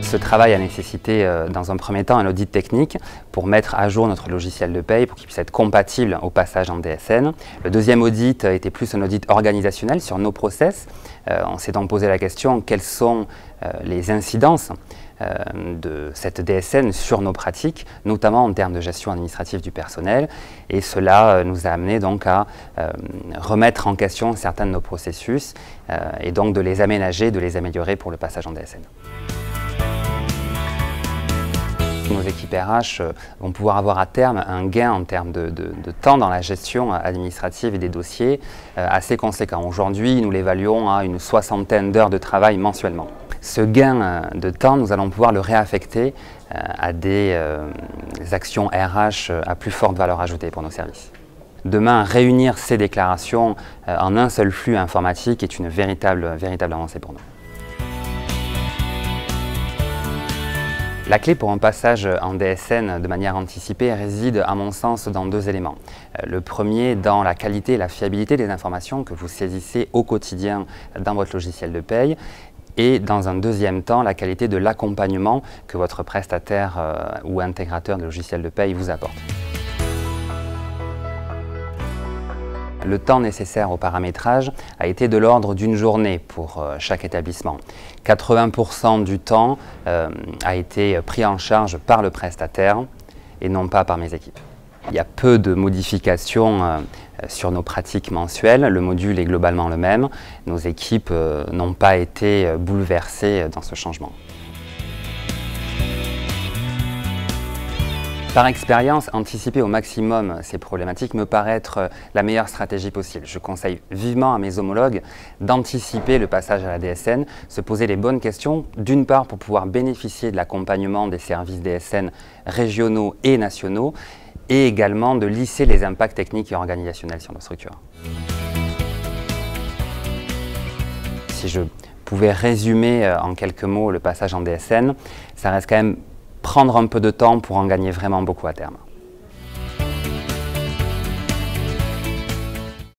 Ce travail a nécessité dans un premier temps un audit technique pour mettre à jour notre logiciel de paye pour qu'il puisse être compatible au passage en DSN. Le deuxième audit était plus un audit organisationnel sur nos process. On s'est donc posé la question quelles sont les incidences de cette DSN sur nos pratiques, notamment en termes de gestion administrative du personnel. Et cela nous a amené donc à remettre en question certains de nos processus et donc de les aménager, de les améliorer pour le passage en DSN. Nos équipes RH vont pouvoir avoir à terme un gain en termes de temps dans la gestion administrative et des dossiers assez conséquent. Aujourd'hui, nous l'évaluons à une 60aine d'heures de travail mensuellement. Ce gain de temps, nous allons pouvoir le réaffecter à des actions RH à plus forte valeur ajoutée pour nos services. Demain, réunir ces déclarations en un seul flux informatique est une véritable avancée pour nous. La clé pour un passage en DSN de manière anticipée réside, à mon sens, dans deux éléments. Le premier, dans la qualité et la fiabilité des informations que vous saisissez au quotidien dans votre logiciel de paye, et dans un deuxième temps, la qualité de l'accompagnement que votre prestataire ou intégrateur de logiciel de paye vous apporte. Le temps nécessaire au paramétrage a été de l'ordre d'une journée pour chaque établissement. 80% du temps a été pris en charge par le prestataire et non pas par mes équipes. Il y a peu de modifications sur nos pratiques mensuelles. Le module est globalement le même. Nos équipes n'ont pas été bouleversées dans ce changement. Par expérience, anticiper au maximum ces problématiques me paraît être la meilleure stratégie possible. Je conseille vivement à mes homologues d'anticiper le passage à la DSN, se poser les bonnes questions, d'une part pour pouvoir bénéficier de l'accompagnement des services DSN régionaux et nationaux, et également de lisser les impacts techniques et organisationnels sur nos structures. Si je pouvais résumer en quelques mots le passage en DSN, ça reste quand même prendre un peu de temps pour en gagner vraiment beaucoup à terme.